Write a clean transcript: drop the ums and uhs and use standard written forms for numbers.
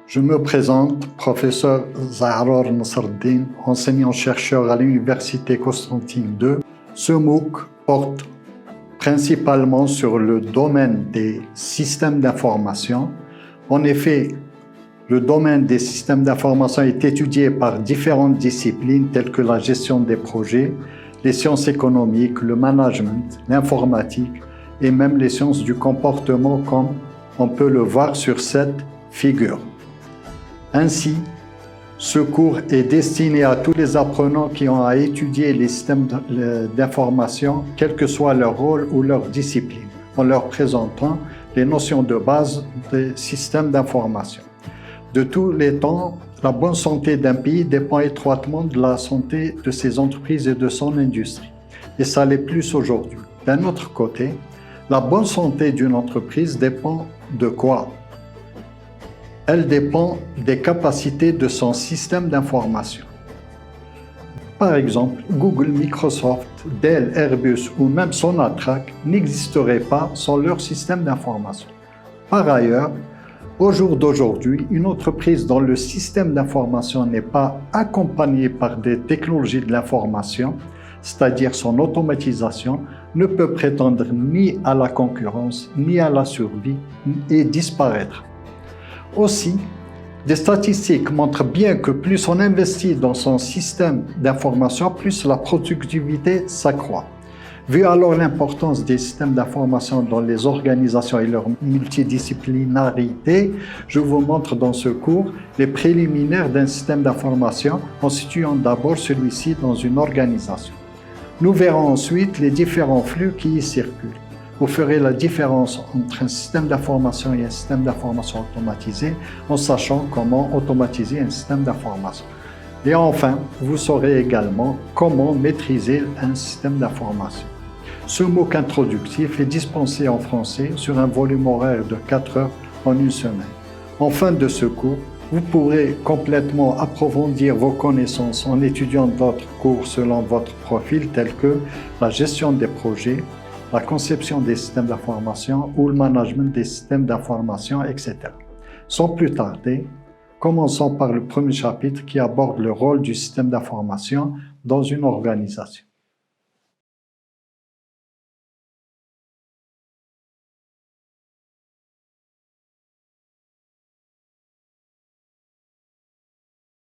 Je me présente, professeur Zahror Nasreddin, enseignant-chercheur à l'Université Constantine II. Ce MOOC porte principalement sur le domaine des systèmes d'information. En effet, le domaine des systèmes d'information est étudié par différentes disciplines telles que la gestion des projets, les sciences économiques, le management, l'informatique et même les sciences du comportement comme on peut le voir sur cette figure. Ainsi, ce cours est destiné à tous les apprenants qui ont à étudier les systèmes d'information, quel que soit leur rôle ou leur discipline, en leur présentant les notions de base des systèmes d'information. De tous les temps, la bonne santé d'un pays dépend étroitement de la santé de ses entreprises et de son industrie. Et ça l'est plus aujourd'hui. D'un autre côté, la bonne santé d'une entreprise dépend de quoi? Elle dépend des capacités de son système d'information. Par exemple, Google, Microsoft, Dell, Airbus ou même Sonatrach n'existeraient pas sans leur système d'information. Par ailleurs, au jour d'aujourd'hui, une entreprise dont le système d'information n'est pas accompagné par des technologies de l'information, c'est-à-dire son automatisation, ne peut prétendre ni à la concurrence, ni à la survie et disparaître. Aussi, des statistiques montrent bien que plus on investit dans son système d'information, plus la productivité s'accroît. Vu alors l'importance des systèmes d'information dans les organisations et leur multidisciplinarité, je vous montre dans ce cours les préliminaires d'un système d'information en situant d'abord celui-ci dans une organisation. Nous verrons ensuite les différents flux qui y circulent. Vous ferez la différence entre un système d'information et un système d'information automatisé en sachant comment automatiser un système d'information. Et enfin, vous saurez également comment maîtriser un système d'information. Ce MOOC introductif est dispensé en français sur un volume horaire de 4 heures en une semaine. En fin de ce cours, vous pourrez complètement approfondir vos connaissances en étudiant d'autres cours selon votre profil tels que la gestion des projets, la conception des systèmes d'information ou le management des systèmes d'information, etc. Sans plus tarder, commençons par le premier chapitre qui aborde le rôle du système d'information dans une organisation.